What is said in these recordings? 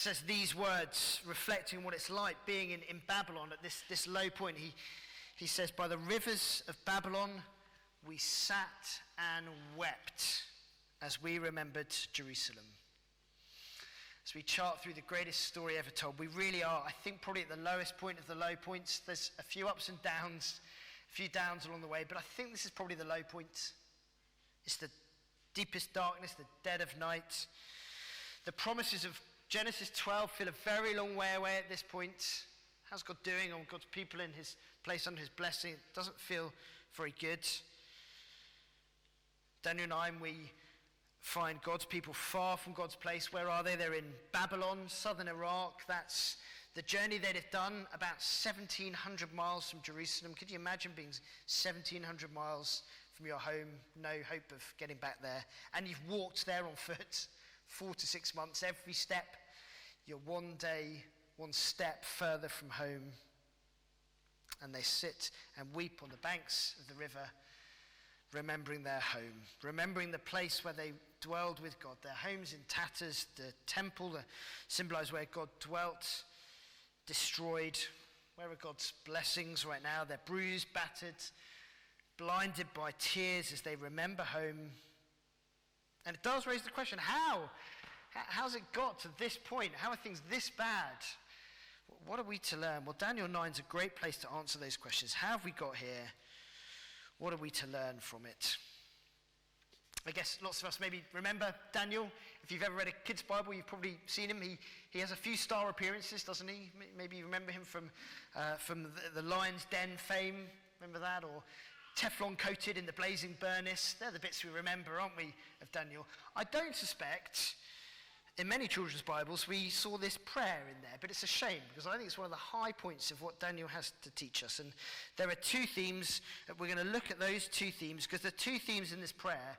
says these words, reflecting what it's like being in Babylon at this low point. He says, by the rivers of Babylon, we sat and wept as we remembered Jerusalem. As we chart through the greatest story ever told, we really are, I think, probably at the lowest point of the low points. There's a few ups and downs, a few downs along the way, but I think this is probably the low point. It's the deepest darkness, the dead of night. The promises of Genesis 12 feel a very long way away at this point. How's God doing on God's people in his place under his blessing? It doesn't feel very good. Daniel 9, we find God's people far from God's place. Where are they? They're in Babylon, southern Iraq. That's the journey they'd have done, about 1,700 miles from Jerusalem. Could you imagine being 1,700 miles from your home, no hope of getting back there, and you've walked there on foot 4 to 6 months, every step you're one day, one step further from home. And they sit and weep on the banks of the river, remembering their home, remembering the place where they dwelled with God. Their home's in tatters, the temple that symbolized where God dwelt, destroyed. Where are God's blessings right now? They're bruised, battered, blinded by tears as they remember home. And it does raise the question, how's it got to this point? How are things this bad? What are we to learn? Well, Daniel 9 is a great place to answer those questions. How have we got here? What are we to learn from it? I guess lots of us maybe remember Daniel. If you've ever read a kid's Bible, you've probably seen him. He has a few star appearances, doesn't he? Maybe you remember him from the Lion's Den fame. Remember that? Or Teflon coated in the blazing furnace. They're the bits we remember, aren't we, of Daniel? I don't suspect in many children's Bibles we saw this prayer in there, but it's a shame because I think it's one of the high points of what Daniel has to teach us. And there are two themes. We're going to look at those two themes because the two themes in this prayer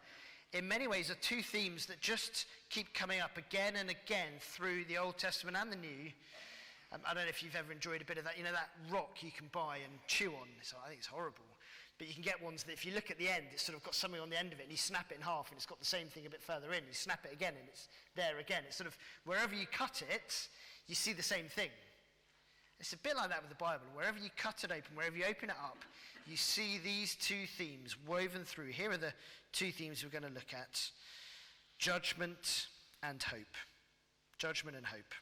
in many ways are two themes that just keep coming up again and again through the Old Testament and the New. I don't know if you've ever enjoyed a bit of that, that rock you can buy and chew on. So I think it's horrible. But you can get ones that if you look at the end, it's sort of got something on the end of it, and you snap it in half, and it's got the same thing a bit further in. You snap it again, and it's there again. It's sort of, wherever you cut it, you see the same thing. It's a bit like that with the Bible. Wherever you cut it open, wherever you open it up, you see these two themes woven through. Here are the two themes we're going to look at. Judgment and hope. Judgment and hope.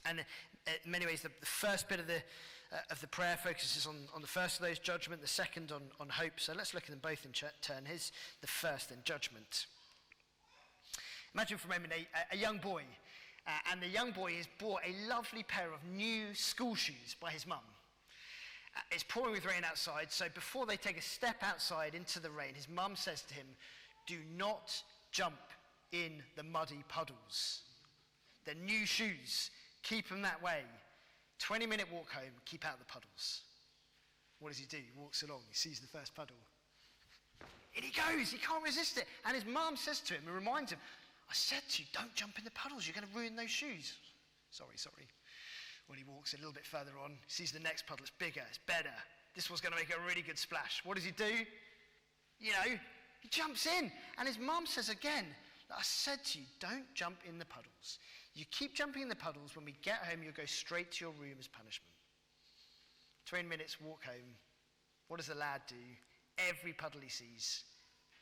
And in many ways, the first bit of the prayer focuses on the first of those, judgment, the second on hope. So let's look at them both in turn. Here's the first then, judgment. Imagine for a moment a young boy, and the young boy is bought a lovely pair of new school shoes by his mum. It's pouring with rain outside, so before they take a step outside into the rain, his mum says to him, do not jump in the muddy puddles. They're new shoes. Keep them that way. 20-minute walk home, keep out of the puddles. What does he do? He walks along, he sees the first puddle. In he goes, he can't resist it. And his mum says to him and reminds him, I said to you, don't jump in the puddles, you're going to ruin those shoes. Sorry. When he walks a little bit further on, he sees the next puddle, it's bigger, it's better. This one's going to make a really good splash. What does he do? He jumps in. And his mum says again, I said to you, don't jump in the puddles. You keep jumping in the puddles, when we get home, you'll go straight to your room as punishment. 20 minutes, walk home. What does the lad do? Every puddle he sees,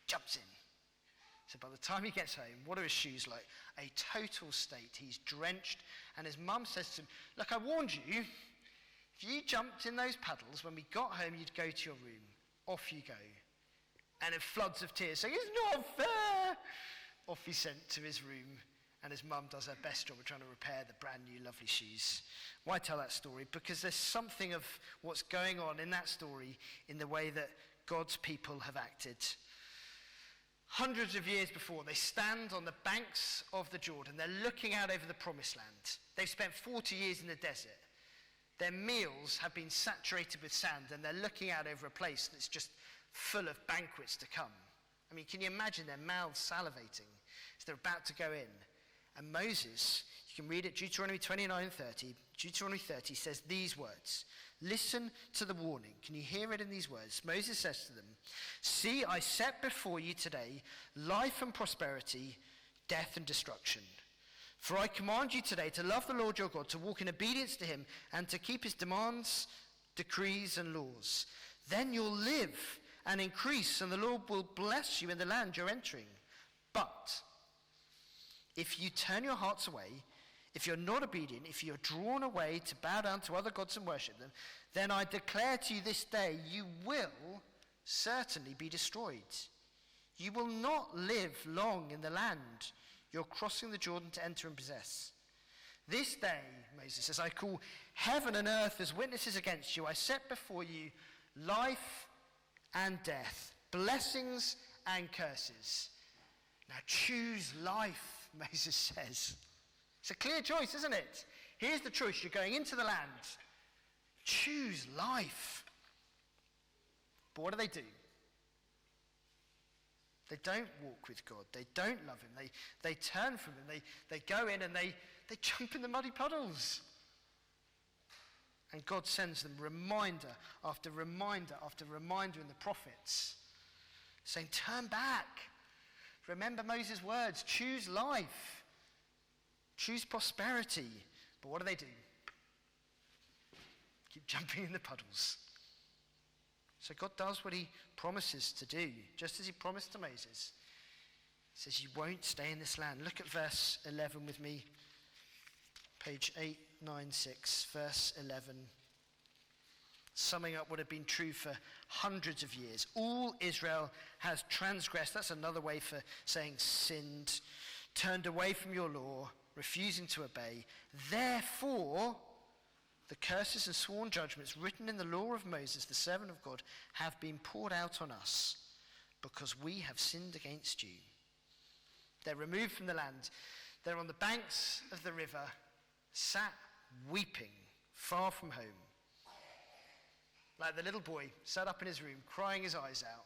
jumps in. So by the time he gets home, what are his shoes like? A total state. He's drenched, and his mum says to him, look, I warned you, if you jumped in those puddles, when we got home, you'd go to your room. Off you go. And in floods of tears, saying, it's not fair. Off he's sent to his room, and his mum does her best job of trying to repair the brand new lovely shoes. Why tell that story? Because there's something of what's going on in that story in the way that God's people have acted. Hundreds of years before, they stand on the banks of the Jordan. They're looking out over the promised land. They've spent 40 years in the desert. Their meals have been saturated with sand, and they're looking out over a place that's just full of banquets to come. I mean, can you imagine their mouths salivating as they're about to go in? And Moses, you can read it, Deuteronomy 29:30. Deuteronomy 30 says these words. Listen to the warning. Can you hear it in these words? Moses says to them, see, I set before you today life and prosperity, death and destruction. For I command you today to love the Lord your God, to walk in obedience to him, and to keep his demands, decrees, and laws. Then you'll live and increase, and the Lord will bless you in the land you're entering. But if you turn your hearts away, if you're not obedient, if you're drawn away to bow down to other gods and worship them, then I declare to you this day, you will certainly be destroyed. You will not live long in the land you're crossing the Jordan to enter and possess. This day, Moses says, I call heaven and earth as witnesses against you. I set before you life and death, blessings and curses. Now choose life, Moses says. It's a clear choice, isn't it? Here's the choice. You're going into the land. Choose life. But what do? They don't walk with God. They don't love him. They turn from him. They go in and they jump in the muddy puddles. And God sends them reminder after reminder after reminder in the prophets, saying, turn back. Remember Moses' words. Choose life. Choose prosperity. But what do? Keep jumping in the puddles. So God does what he promises to do, just as he promised to Moses. He says, you won't stay in this land. Look at verse 11 with me. Page 896, verse 11. Summing up what had been true for hundreds of years. All Israel has transgressed. That's another way for saying sinned. Turned away from your law, refusing to obey. Therefore, the curses and sworn judgments written in the law of Moses, the servant of God, have been poured out on us because we have sinned against you. They're removed from the land. They're on the banks of the river, sat weeping, far from home. Like the little boy sat up in his room, crying his eyes out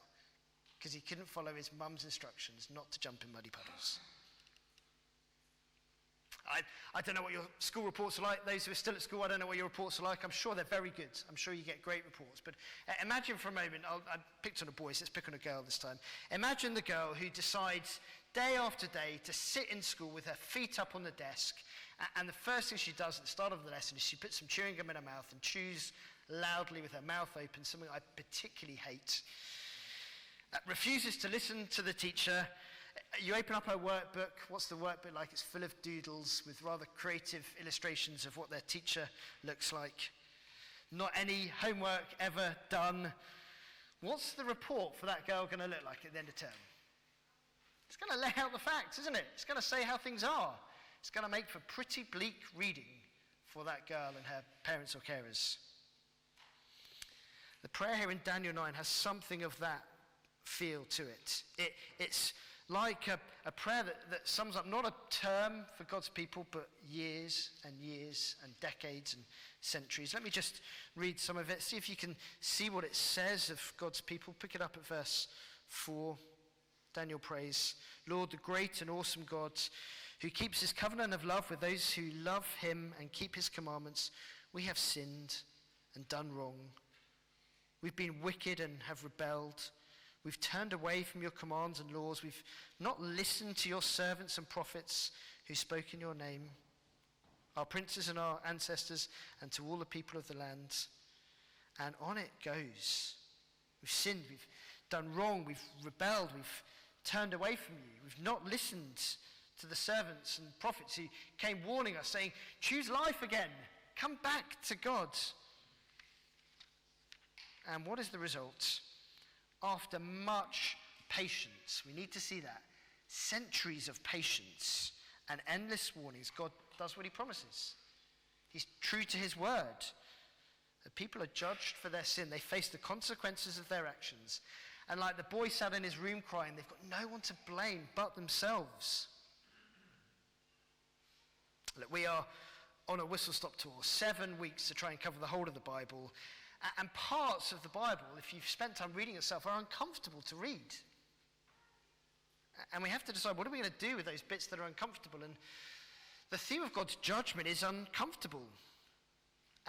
because he couldn't follow his mum's instructions not to jump in muddy puddles. I don't know what your school reports are like. Those who are still at school, I don't know what your reports are like. I'm sure they're very good. I'm sure you get great reports. But imagine for a moment, I picked on a boy, so let's pick on a girl this time. Imagine the girl who decides day after day to sit in school with her feet up on the desk, and the first thing she does at the start of the lesson is she puts some chewing gum in her mouth and chews loudly with her mouth open, something I particularly hate. Refuses to listen to the teacher. You open up her workbook. What's the workbook like? It's full of doodles with rather creative illustrations of what their teacher looks like. Not any homework ever done. What's the report for that girl going to look like at the end of term? It's going to lay out the facts, isn't it? It's going to say how things are. It's going to make for pretty bleak reading for that girl and her parents or carers. The prayer here in Daniel 9 has something of that feel to it. It's like a prayer that sums up not a term for God's people, but years and years and decades and centuries. Let me just read some of it. See if you can see what it says of God's people. Pick it up at verse 4. Daniel prays, Lord, the great and awesome God, who keeps his covenant of love with those who love him and keep his commandments, we have sinned and done wrong. We've been wicked and have rebelled. We've turned away from your commands and laws. We've not listened to your servants and prophets who spoke in your name, our princes and our ancestors, and to all the people of the land. And on it goes. We've sinned, we've done wrong, we've rebelled, we've turned away from you. We've not listened to the servants and prophets who came warning us, saying, choose life again, come back to God. And what is the result? After much patience, we need to see that, centuries of patience and endless warnings, God does what he promises. He's true to his word. The people are judged for their sin. They face the consequences of their actions. And like the boy sat in his room crying, they've got no one to blame but themselves. Look, we are on a whistle-stop tour, 7 weeks to try and cover the whole of the Bible. And parts of the Bible, if you've spent time reading itself, are uncomfortable to read. And we have to decide, what are we going to do with those bits that are uncomfortable? And the theme of God's judgment is uncomfortable.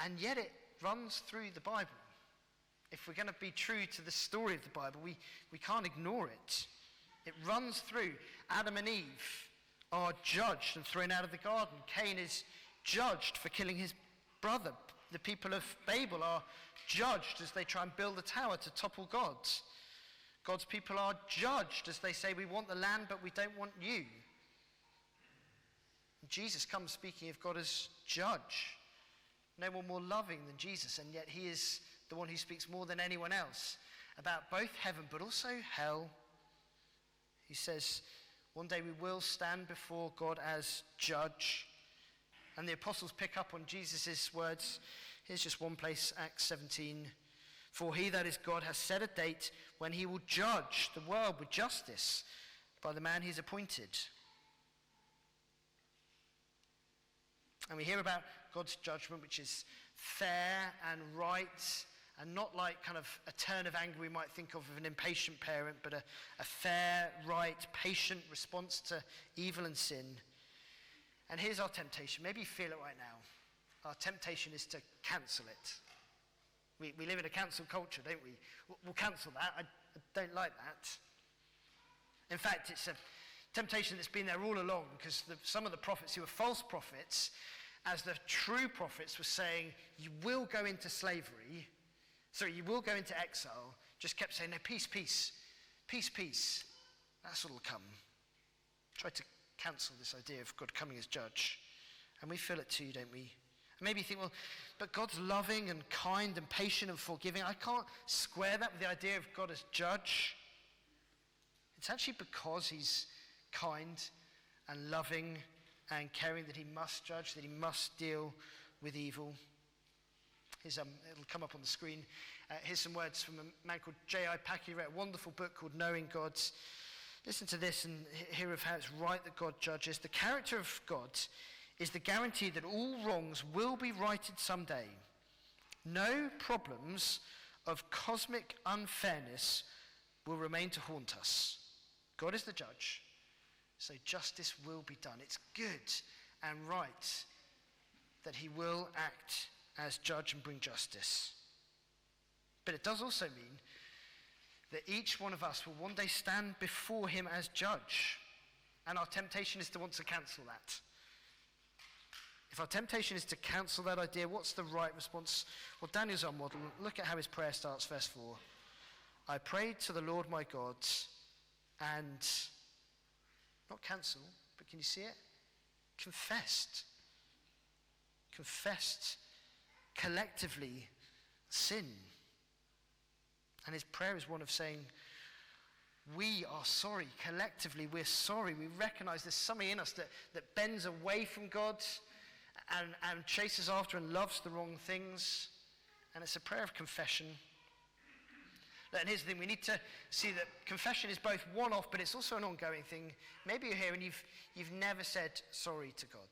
And yet it runs through the Bible. If we're going to be true to the story of the Bible, we can't ignore it. It runs through Adam and Eve are judged and thrown out of the garden. Cain is judged for killing his brother. The people of Babel are judged as they try and build a tower to topple God's. God's people are judged as they say, we want the land, but we don't want you. Jesus comes speaking of God as judge. No one more loving than Jesus, and yet he is the one who speaks more than anyone else about both heaven but also hell. He says, one day we will stand before God as judge. And the apostles pick up on Jesus' words. Here's just one place, Acts 17. For he, that is God, has set a date when he will judge the world with justice by the man he's appointed. And we hear about God's judgment, which is fair and right, and not like kind of a turn of anger we might think of an impatient parent, but a fair, right, patient response to evil and sin. And here's our temptation. Maybe you feel it right now. Our temptation is to cancel it. We live in a cancel culture, don't we? We'll cancel that. I don't like that. In fact, it's a temptation that's been there all along, because some of the prophets who were false prophets, as the true prophets were saying, you will go into slavery, you will go into exile, just kept saying, no, peace, peace, peace, peace. That's what'll come. Try to cancel this idea of God coming as judge. And we feel it too, don't we? And maybe you think, well, but God's loving and kind and patient and forgiving. I can't square that with the idea of God as judge. It's actually because he's kind and loving and caring that he must judge, that he must deal with evil. It'll come up on the screen. Here's some words from a man called J.I. Packer. He wrote a wonderful book called Knowing God. Listen to this and hear of how it's right that God judges. The character of God is the guarantee that all wrongs will be righted someday. No problems of cosmic unfairness will remain to haunt us. God is the judge, so justice will be done. It's good and right that he will act as judge and bring justice. But it does also mean that each one of us will one day stand before him as judge. And our temptation is to want to cancel that. If our temptation is to cancel that idea, what's the right response? Well, Daniel's our model. Look at how his prayer starts, verse 4. I prayed to the Lord my God and, not cancel, but can you see it? Confessed collectively sin. And his prayer is one of saying, we are sorry. Collectively, we're sorry. We recognize there's something in us that bends away from God and chases after and loves the wrong things. And it's a prayer of confession. And here's the thing, we need to see that confession is both one-off, but it's also an ongoing thing. Maybe you're here and you've never said sorry to God.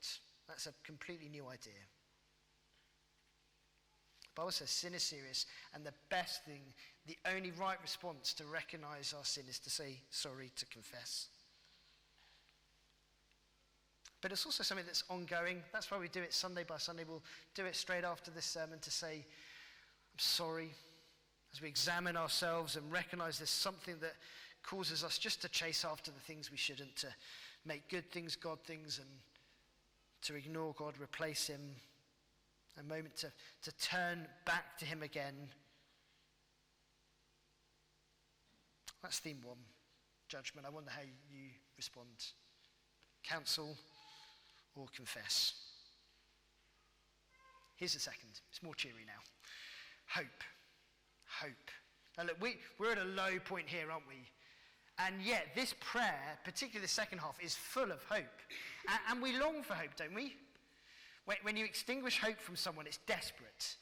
That's a completely new idea. The Bible says sin is serious, and the best thing, the only right response to recognize our sin is to say sorry, to confess. But it's also something that's ongoing. That's why we do it Sunday by Sunday. We'll do it straight after this sermon to say, I'm sorry, as we examine ourselves and recognize there's something that causes us just to chase after the things we shouldn't, to make good things God things, and to ignore God, replace him. A moment to turn back to him again. That's theme 1, judgment. I wonder how you respond. Cancel or confess. Here's the second. It's more cheery now. Hope. Now look, we're at a low point here, aren't we? And yet this prayer, particularly the second half, is full of hope. And we long for hope, don't we? When you extinguish hope from someone, it's desperate.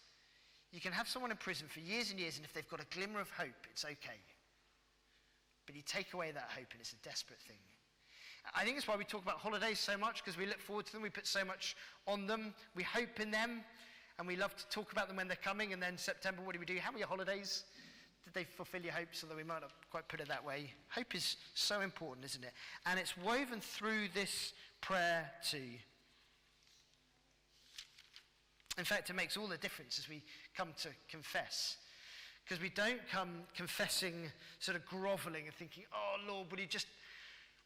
You can have someone in prison for years and years, and if they've got a glimmer of hope, it's okay. But you take away that hope, and it's a desperate thing. I think it's why we talk about holidays so much, because we look forward to them, we put so much on them, we hope in them, and we love to talk about them when they're coming. And then September, what do? How were your holidays? Did they fulfill your hopes? Although we might not quite put it that way. Hope is so important, isn't it? And it's woven through this prayer too. In fact, it makes all the difference as we come to confess. Because we don't come confessing, sort of groveling and thinking, oh Lord, would you just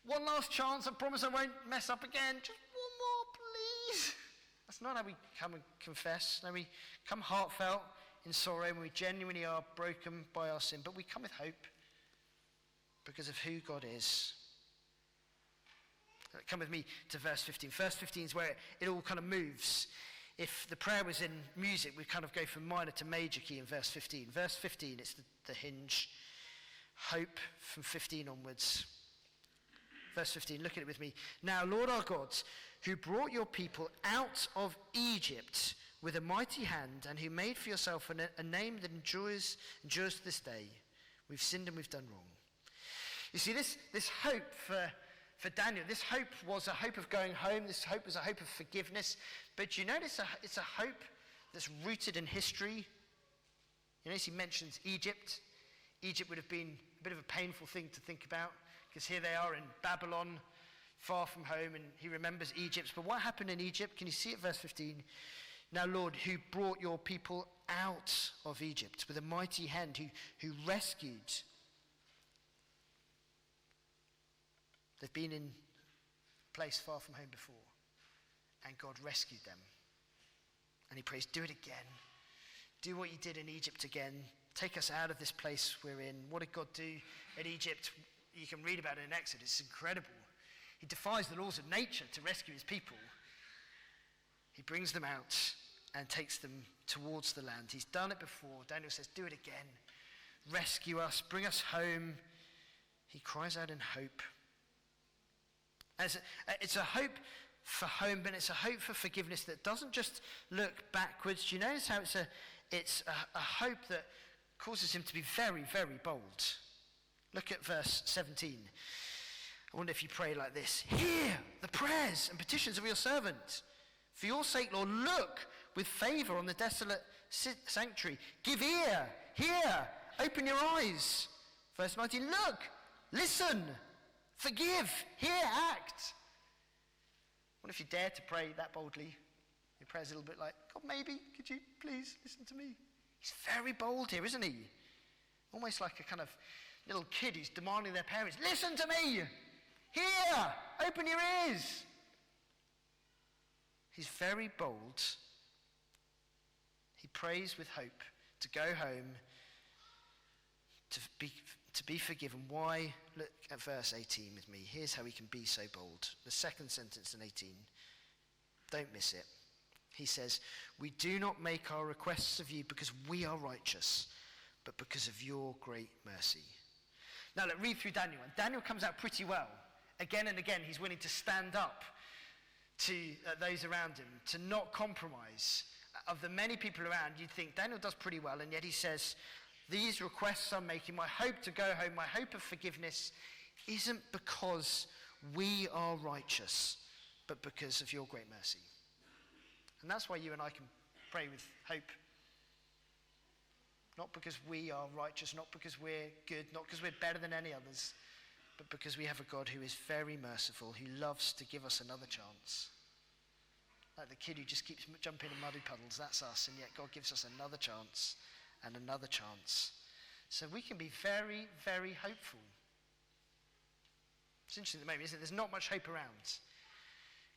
One last chance, I promise I won't mess up again. Just one more, please. That's not how we come and confess. No, we come heartfelt in sorrow when we genuinely are broken by our sin, but we come with hope because of who God is. Come with me to verse 15. Verse 15 is where it all kind of moves. If the prayer was in music, we kind of go from minor to major key in verse 15. Verse 15, it's the hinge. Hope from 15 onwards. Verse 15, look at it with me. Now, Lord our God, who brought your people out of Egypt with a mighty hand, and who made for yourself a name that endures to this day. We've sinned and we've done wrong. You see, this hope for Daniel, this hope was a hope of going home. This hope was a hope of forgiveness. But you notice it's a hope that's rooted in history. You notice he mentions Egypt. Egypt would have been a bit of a painful thing to think about, because here they are in Babylon, far from home, and he remembers Egypt. But what happened in Egypt? Can you see it, verse 15? Now, Lord, who brought your people out of Egypt with a mighty hand, who rescued. They've been in a place far from home before, and God rescued them. And he prays, do it again. Do what you did in Egypt again. Take us out of this place we're in. What did God do in Egypt? You can read about it in Exodus. It's incredible. He defies the laws of nature to rescue his people. He brings them out and takes them towards the land. He's done it before. Daniel says, do it again. Rescue us. Bring us home. He cries out in hope. It's a hope for home, but it's a hope for forgiveness that doesn't just look backwards. Do you notice how it's a hope that causes him to be very, very bold? Look at verse 17. I wonder if you pray like this. Hear the prayers and petitions of your servant. For your sake, Lord, look with favor on the desolate sanctuary. Give ear, hear, open your eyes. Verse 19, look, listen, forgive, hear, act. What if you dare to pray that boldly? Your prayer's a little bit like, God, maybe, could you please listen to me? He's very bold here, isn't he? Almost like a kind of little kid who's demanding their parents, listen to me, hear, open your ears. He's very bold. He prays with hope to go home, to be forgiven. Why? Look at verse 18 with me. Here's how he can be so bold. The second sentence in 18. Don't miss it. He says, we do not make our requests of you because we are righteous, but because of your great mercy. Now, look, read through Daniel. And Daniel comes out pretty well. Again and again, he's willing to stand up to those around him, to not compromise. Of the many people around, you'd think Daniel does pretty well, and yet he says, these requests I'm making, my hope to go home, my hope of forgiveness, isn't because we are righteous, but because of your great mercy. And that's why you and I can pray with hope. Not because we are righteous, not because we're good, not because we're better than any others, but because we have a God who is very merciful, who loves to give us another chance. Like the kid who just keeps jumping in muddy puddles, that's us, and yet God gives us another chance and another chance. So we can be very, very hopeful. It's interesting at the moment, isn't it? There's not much hope around.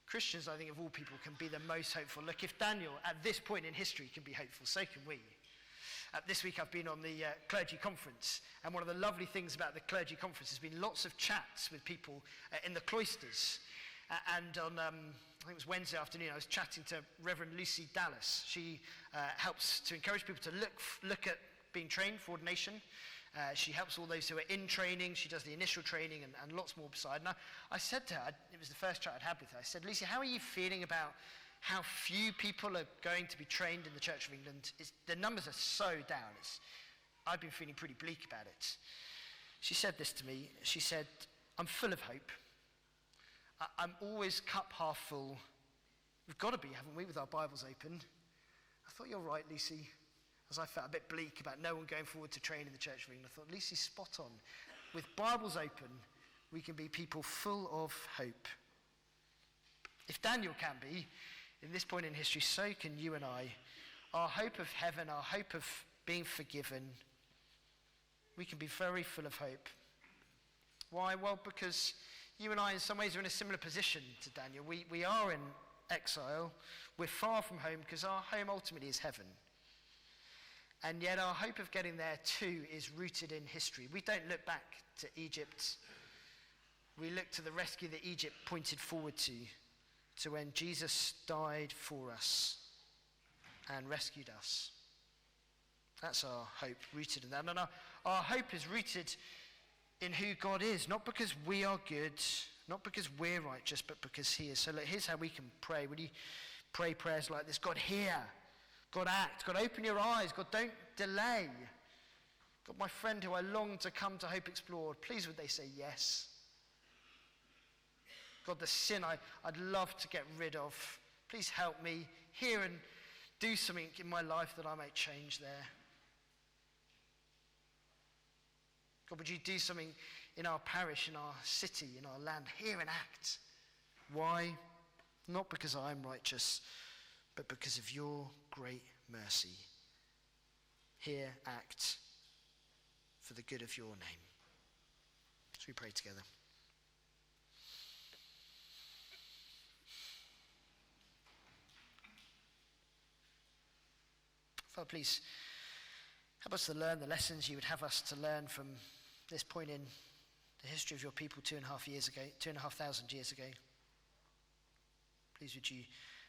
Christians, I think, of all people, can be the most hopeful. Look, if Daniel, at this point in history, can be hopeful, so can we. This week I've been on the clergy conference, and one of the lovely things about the clergy conference has been lots of chats with people in the cloisters. And on, I think it was Wednesday afternoon, I was chatting to Reverend Lucy Dallas. She helps to encourage people to look at being trained for ordination. She helps all those who are in training. She does the initial training and lots more beside. And I said to her, it was the first chat I'd had with her, I said, Lucy, how are you feeling about how few people are going to be trained in the Church of England? The numbers are so down. I've been feeling pretty bleak about it. She said this to me. She said, I'm full of hope. I'm always cup half full. We've got to be, haven't we, with our Bibles open? I thought, you're right, Lucy. As I felt a bit bleak about no one going forward to train in the Church of England, I thought, Lucy's spot on. With Bibles open, we can be people full of hope. If Daniel can be, in this point in history, so can you and I. Our hope of heaven, our hope of being forgiven, we can be very full of hope. Why? Well, because You and I, in some ways, are in a similar position to Daniel. We are in exile. We're far from home because our home ultimately is heaven. And yet our hope of getting there too is rooted in history. We don't look back to Egypt. We look to the rescue that Egypt pointed forward to when Jesus died for us and rescued us. That's our hope, rooted in that. And our hope is rooted in who God is, not because we are good, not because we're righteous, but because he is. So look, here's how we can pray. Would you pray prayers like this? God, hear. God, act. God, open your eyes. God, don't delay. God, my friend who I long to come to Hope Explored, please would they say yes? God, the sin I'd love to get rid of, please help me hear and do something in my life that I may change there. God, would you do something in our parish, in our city, in our land? Hear and act. Why? Not because I'm righteous, but because of your great mercy. Hear, act, for the good of your name. So we pray together. Father, please help us to learn the lessons you would have us to learn from this point in the history of your people 2,500 years ago. Please would you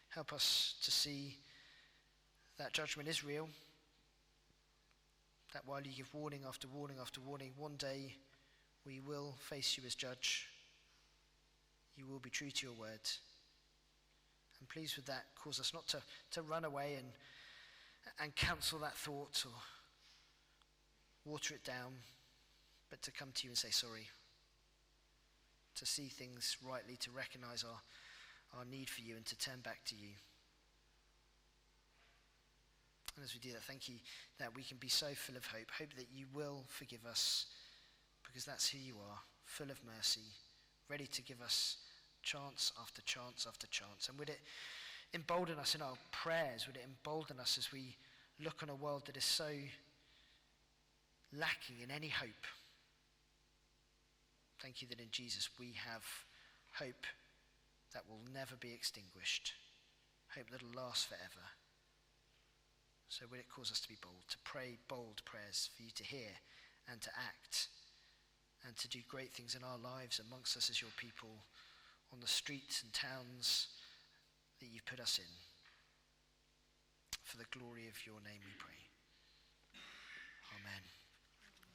help us to see that judgment is real, that while you give warning after warning after warning, one day we will face you as judge. You will be true to your word. And please would that cause us not to run away and cancel that thought or water it down, but to come to you and say sorry, to see things rightly, to recognize our need for you and to turn back to you. And as we do that, thank you that we can be so full of hope that you will forgive us, because that's who you are, full of mercy, ready to give us chance after chance after chance. And would it embolden us in our prayers? Would it embolden us as we look on a world that is so lacking in any hope? Thank you that in Jesus we have hope that will never be extinguished, hope that will last forever. So would it cause us to be bold, to pray bold prayers for you to hear and to act and to do great things in our lives amongst us as your people, on the streets and towns that you've put us in. For the glory of your name we pray. Amen.